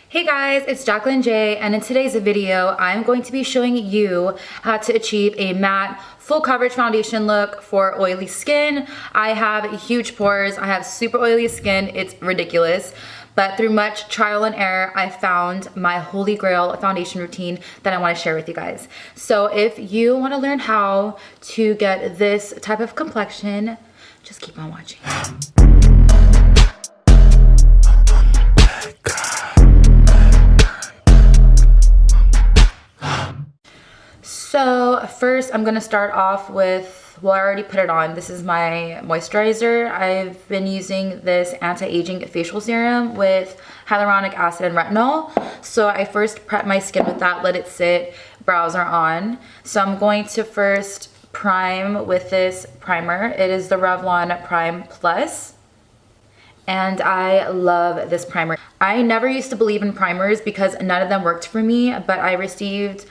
Hey guys, it's Jacqueline J, and in today's video, I'm going to be showing you how to achieve a matte, full coverage foundation look for oily skin. I have huge pores, I have super oily skin, it's ridiculous. But through much trial and error, I found my holy grail foundation routine that I want to share with you guys. So if you want to learn how to get this type of complexion, just keep on watching. So first I'm gonna start off with, well, I already put it on. This is my moisturizer. I've been using this anti-aging facial serum with hyaluronic acid and retinol. So I first prep my skin with that, let it sit, brows are on. So I'm going to first prime with this primer. It is the Revlon Prime Plus. And I love this primer. I never used to believe in primers because none of them worked for me, but I received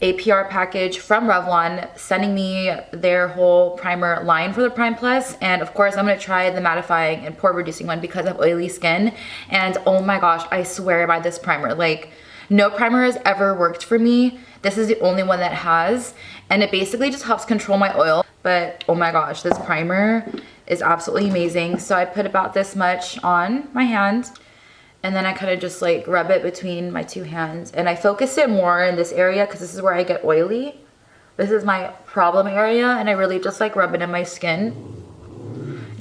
a PR package from Revlon sending me their whole primer line for the Prime Plus, and of course I'm gonna try the mattifying and pore reducing one because I have oily skin. And oh my gosh, I swear by this primer. Like, no primer has ever worked for me. This is the only one that has, and it basically just helps control my oil. But oh my gosh, this primer is absolutely amazing. So I put about this much on my hand, and then I kind of just like rub it between my two hands, and I focus it more in this area because this is where I get oily. This is my problem area, and I really just like rub it in my skin.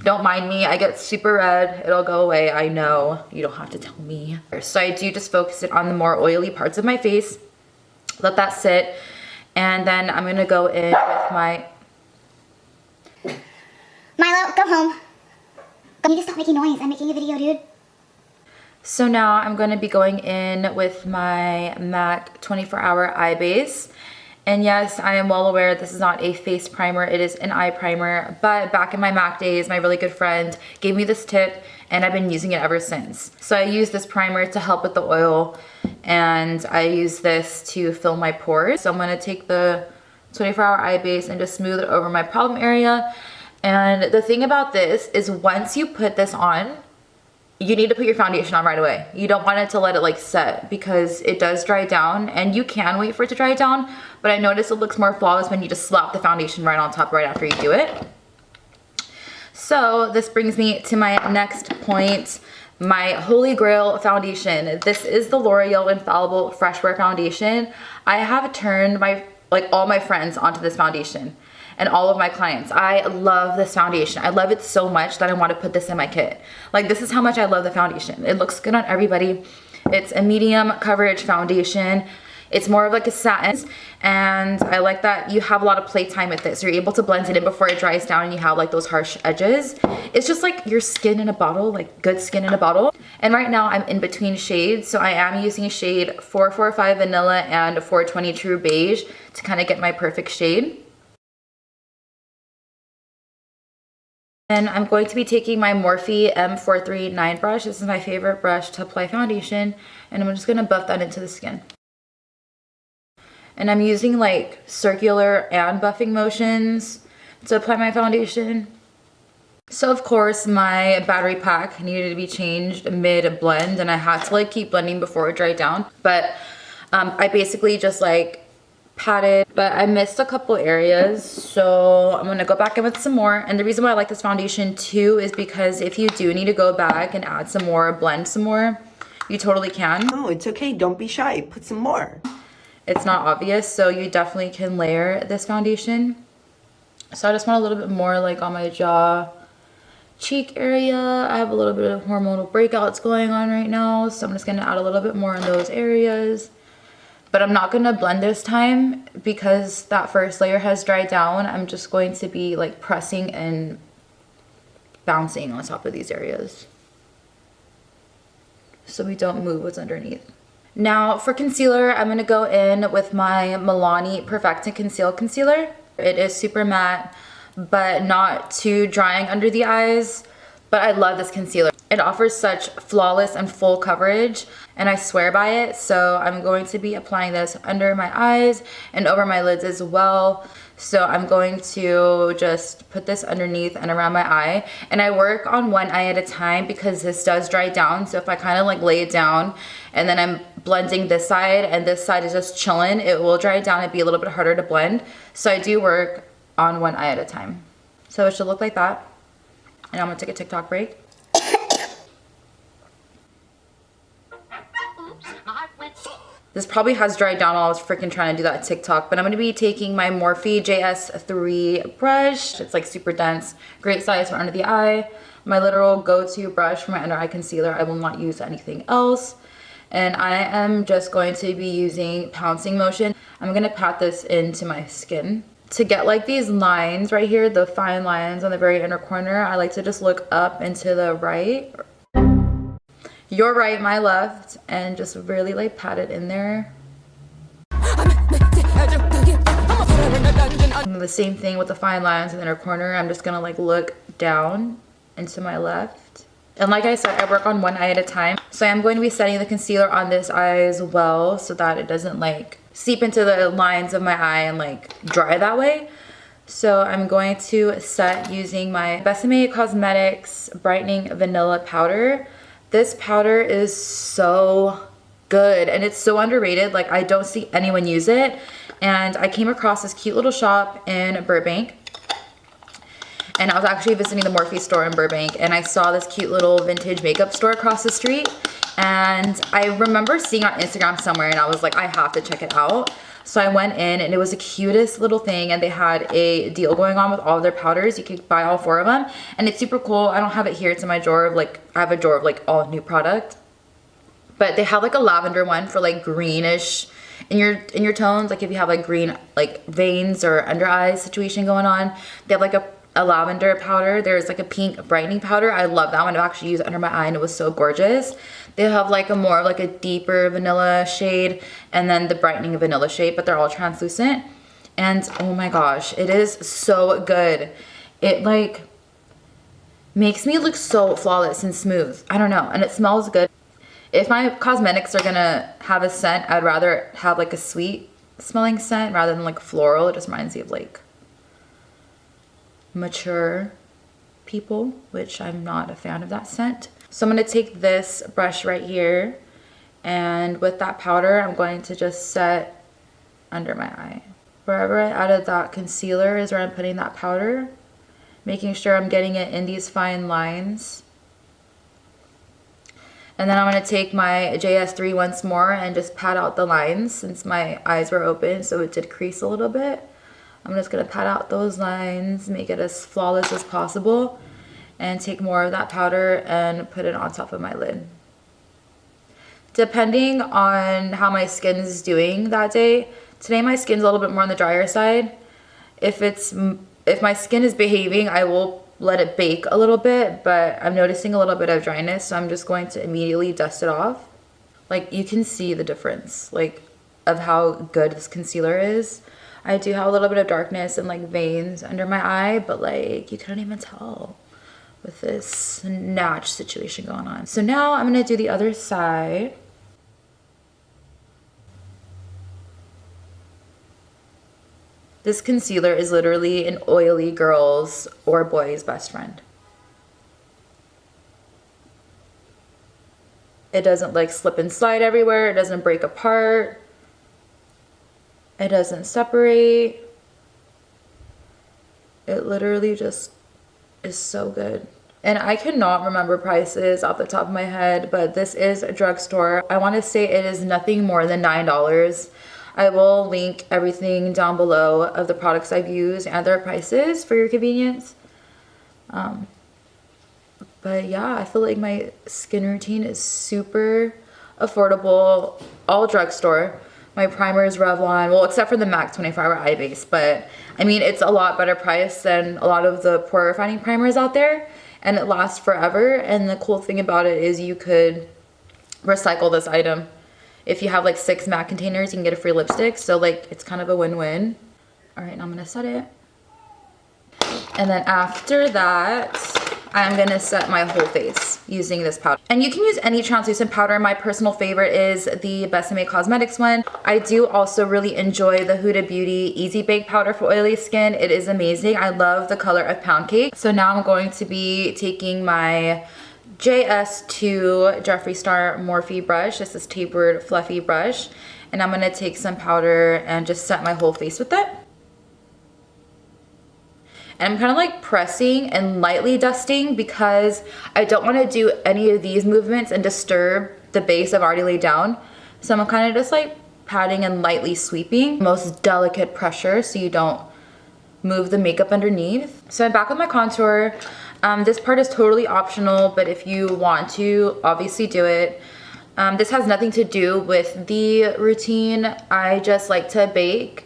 Don't mind me, I get super red. It'll go away, I know. You don't have to tell me. So I do just focus it on the more oily parts of my face. Let that sit, and then I'm gonna go in with my... Milo, go home. You need to stop making noise. I'm making a video, dude. So now I'm going to be going in with my MAC 24-Hour Eye Base. And yes, I am well aware this is not a face primer, it is an eye primer. But back in my MAC days, my really good friend gave me this tip, and I've been using it ever since. So I use this primer to help with the oil, and I use this to fill my pores. So I'm going to take the 24-Hour Eye Base and just smooth it over my problem area. And the thing about this is once you put this on, you need to put your foundation on right away. You don't want it to let it like set because it does dry down, and you can wait for it to dry down, but I notice it looks more flawless when you just slap the foundation right on top right after you do it. So this brings me to my next point, my holy grail foundation. This is the L'Oreal Infallible Fresh Wear Foundation. I have turned all my friends onto this foundation, and all of my clients. I love this foundation. I love it so much that I want to put this in my kit. Like, this is how much I love the foundation. It looks good on everybody. It's a medium coverage foundation. It's more of like a satin, and I like that you have a lot of playtime with this. You're able to blend it in before it dries down and you have like those harsh edges. It's just like your skin in a bottle, like good skin in a bottle. And right now I'm in between shades, so I am using shade 445 Vanilla and 420 True Beige to kind of get my perfect shade. And I'm going to be taking my Morphe M439 brush. This is my favorite brush to apply foundation. And I'm just going to buff that into the skin. And I'm using like circular and buffing motions to apply my foundation. So of course my battery pack needed to be changed mid-blend, and I had to like keep blending before it dried down. But I basically just like patted, but I missed a couple areas, so I'm gonna go back in with some more. And the reason why I like this foundation too is because if you do need to go back and add some more, blend some more, you totally can. No, it's okay, don't be shy, put some more. It's not obvious, so you definitely can layer this foundation. So I just want a little bit more like on my jaw, cheek area. I have a little bit of hormonal breakouts going on right now, so I'm just gonna add a little bit more in those areas. But I'm not gonna blend this time because that first layer has dried down. I'm just going to be like pressing and bouncing on top of these areas so we don't move what's underneath. Now for concealer, I'm gonna go in with my Milani Perfect and Conceal Concealer. It is super matte, but not too drying under the eyes. But I love this concealer. It offers such flawless and full coverage, and I swear by it. So I'm going to be applying this under my eyes and over my lids as well. So I'm going to just put this underneath and around my eye, and I work on one eye at a time because this does dry down. So if I kind of like lay it down and then I'm blending this side and this side is just chilling, it will dry down and be a little bit harder to blend. So I do work on one eye at a time. So it should look like that. And I'm gonna take a TikTok break. This probably has dried down while I was freaking trying to do that TikTok, but I'm gonna be taking my Morphe JS3 brush. It's like super dense, great size for under the eye. My literal go-to brush for my under eye concealer. I will not use anything else. And I am just going to be using pouncing motion. I'm gonna pat this into my skin. To get like these lines right here, the fine lines on the very inner corner, I like to just look up and to the right. Your right, my left, and just really like pat it in there. And the same thing with the fine lines in the inner corner. I'm just gonna like look down and to my left. And like I said, I work on one eye at a time. So I'm going to be setting the concealer on this eye as well so that it doesn't like seep into the lines of my eye and like dry that way. So I'm going to set using my Besame Cosmetics Brightening Vanilla Powder. This powder is so good and it's so underrated. Like I don't see anyone use it. And I came across this cute little shop in Burbank. And I was actually visiting the Morphe store in Burbank, and I saw this cute little vintage makeup store across the street. And I remember seeing it on Instagram somewhere, and I was like, I have to check it out. So I went in, and it was the cutest little thing, and they had a deal going on with all of their powders. You could buy all 4 of them, and it's super cool. I don't have it here. It's in my drawer of like, I have a drawer of like all new product. But they have like a lavender one for like greenish in your tones. Like if you have like green like veins or under eyes situation going on, they have like a lavender powder. There's like a pink brightening powder. I love that one. I've actually used it under my eye and it was so gorgeous. They have like a more of like a deeper vanilla shade and then the brightening vanilla shade, but they're all translucent. And oh my gosh, it is so good. It like makes me look so flawless and smooth. I don't know. And it smells good. If my cosmetics are gonna have a scent, I'd rather have like a sweet smelling scent rather than like floral. It just reminds me of like mature people, which I'm not a fan of that scent. So I'm going to take this brush right here, and with that powder I'm going to just set under my eye. Wherever I added that concealer is where I'm putting that powder, making sure I'm getting it in these fine lines. And then I'm going to take my JS3 once more and just pat out the lines since my eyes were open, so it did crease a little bit. I'm just going to pat out those lines, make it as flawless as possible, and take more of that powder and put it on top of my lid. Depending on how my skin is doing that day, today my skin's a little bit more on the drier side. If my skin is behaving, I will let it bake a little bit, but I'm noticing a little bit of dryness, so I'm just going to immediately dust it off. Like you can see the difference, like of how good this concealer is. I do have a little bit of darkness and like veins under my eye, but like you couldn't even tell with this natch situation going on. So now I'm gonna do the other side. This concealer is literally an oily girl's or boy's best friend. It doesn't like slip and slide everywhere. It doesn't break apart. It doesn't separate. It literally just is so good. And I cannot remember prices off the top of my head, but this is a drugstore. I want to say it is nothing more than $9. I will link everything down below of the products I've used and their prices for your convenience. But yeah, I feel like my skin routine is super affordable, all drugstore. My primer is Revlon, well, except for the MAC 24-Hour Eye Base, but I mean, it's a lot better price than a lot of the pore refining primers out there, and it lasts forever. And the cool thing about it is you could recycle this item. If you have like 6 MAC containers, you can get a free lipstick, so like it's kind of a win-win. All right, now I'm gonna set it. And then after that, I'm gonna set my whole face using this powder. And you can use any translucent powder. My personal favorite is the Besame Cosmetics one. I do also really enjoy the Huda Beauty Easy Bake powder for oily skin. It is amazing. I love the color of Pound Cake. So now I'm going to be taking my JS2 Jeffree Star Morphe brush. This is tapered fluffy brush. And I'm gonna take some powder and just set my whole face with it. And I'm kind of like pressing and lightly dusting because I don't want to do any of these movements and disturb the base I've already laid down. So I'm kind of just like patting and lightly sweeping. Most delicate pressure so you don't move the makeup underneath. So I'm back with my contour. This part is totally optional, but if you want to, obviously do it. This has nothing to do with the routine. I just like to bake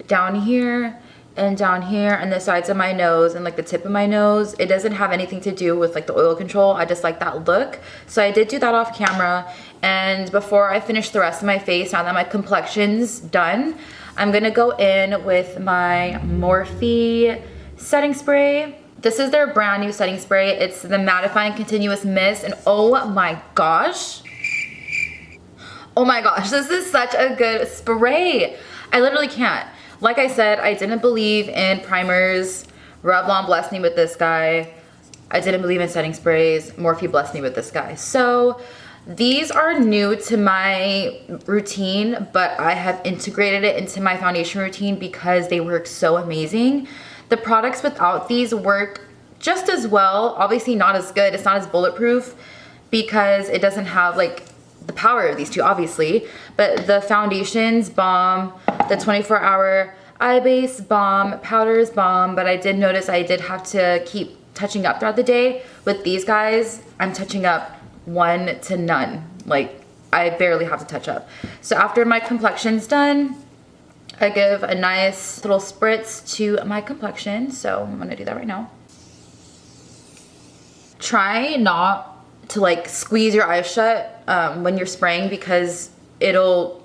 down here and down here and the sides of my nose and like the tip of my nose. It doesn't have anything to do with like the oil control. I just like that look. So I did do that off camera. And before I finish the rest of my face, now that my complexion's done, I'm gonna go in with my Morphe setting spray. This is their brand new setting spray. It's the Mattifying Continuous Mist, and oh my gosh. Oh my gosh, this is such a good spray. I literally can't. Like I said, I didn't believe in primers. Revlon blessed me with this guy. I didn't believe in setting sprays. Morphe blessed me with this guy. So these are new to my routine, but I have integrated it into my foundation routine because they work so amazing. The products without these work just as well. Obviously not as good. It's not as bulletproof because it doesn't have like the power of these two, obviously. But the foundation's bomb. The 24-hour eye base bomb, powder's bomb, but I did notice I did have to keep touching up throughout the day. With these guys, I'm touching up 1 to none. Like, I barely have to touch up. So after my complexion's done, I give a nice little spritz to my complexion. So I'm gonna do that right now. Try not to like squeeze your eyes shut when you're spraying because it'll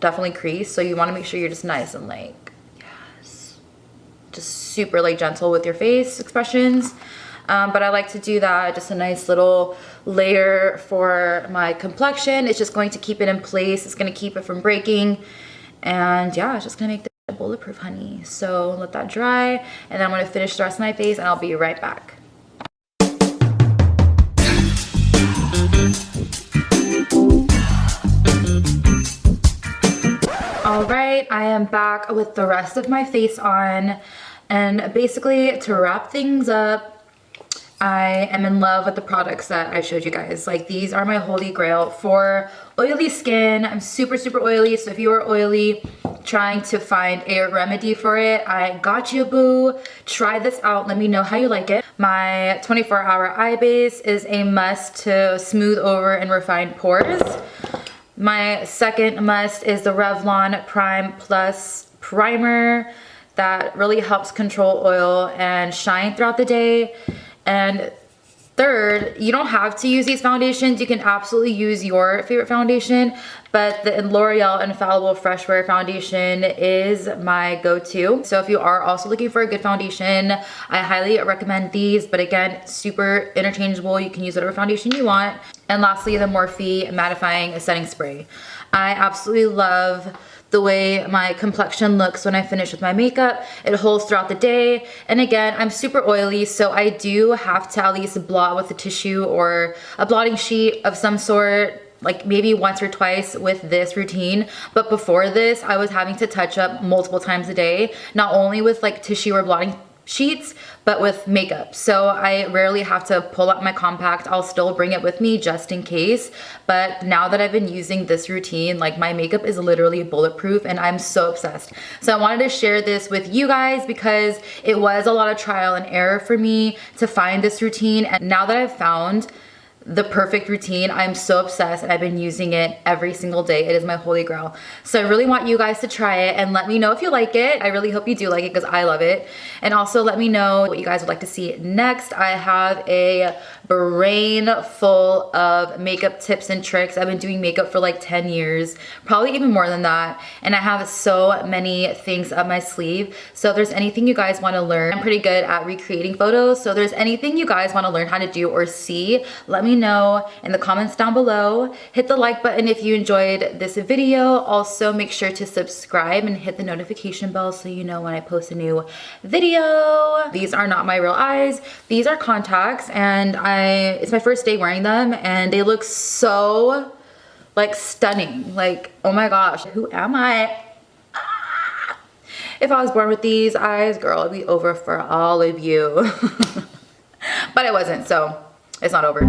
definitely crease. So you want to make sure you're just nice and like, yes, just super like gentle with your face expressions. But I like to do that, just a nice little layer for my complexion. It's just going to keep it in place. It's going to keep it from breaking. And yeah, it's just going to make it bulletproof, honey. So let that dry. And then I'm going to finish the rest of my face and I'll be right back. All right, I am back with the rest of my face on, and basically to wrap things up, I am in love with the products that I showed you guys. Like, these are my holy grail for oily skin. I'm super, super oily, so if you are oily, trying to find a remedy for it, I got you, boo. Try this out, let me know how you like it. My 24-hour eye base is a must to smooth over and refine pores. My second must is the Revlon Prime Plus Primer that really helps control oil and shine throughout the day. And third, you don't have to use these foundations. You can absolutely use your favorite foundation, but the L'Oreal Infallible Fresh Wear Foundation is my go-to. So if you are also looking for a good foundation, I highly recommend these, but again, super interchangeable. You can use whatever foundation you want. And lastly, the Morphe Mattifying Setting Spray. I absolutely love the way my complexion looks when I finish with my makeup. It holds throughout the day. And again, I'm super oily, so I do have to at least blot with a tissue or a blotting sheet of some sort, like maybe once or twice with this routine. But before this, I was having to touch up multiple times a day, not only with like tissue or blotting sheets, but with makeup. So I rarely have to pull out my compact. I'll still bring it with me just in case. But now that I've been using this routine, like my makeup is literally bulletproof and I'm so obsessed. So I wanted to share this with you guys because it was a lot of trial and error for me to find this routine. And now that I've found the perfect routine. I'm so obsessed and I've been using it every single day. It is my holy grail. So I really want you guys to try it and let me know if you like it. I really hope you do like it because I love it. And also let me know what you guys would like to see next. I have a brain full of makeup tips and tricks. I've been doing makeup for like 10 years, probably even more than that. And I have so many things up my sleeve. So if there's anything you guys want to learn, I'm pretty good at recreating photos. So if there's anything you guys want to learn how to do or see, let me know in the comments down below. Hit the like button if you enjoyed this video. Also make sure to subscribe and hit the notification bell so you know when I post a new video. These are not my real eyes. These are contacts and it's my first day wearing them and they look so like stunning. Like, oh my gosh, who am I? If I was born with these eyes, girl, it'd be over for all of you. But I wasn't, so it's not over.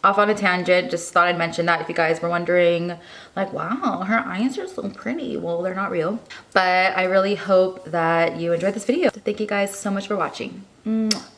Off on a tangent, just thought I'd mention that if you guys were wondering, like, wow, her eyes are so pretty. Well, they're not real. But I really hope that you enjoyed this video. Thank you guys so much for watching. Mwah.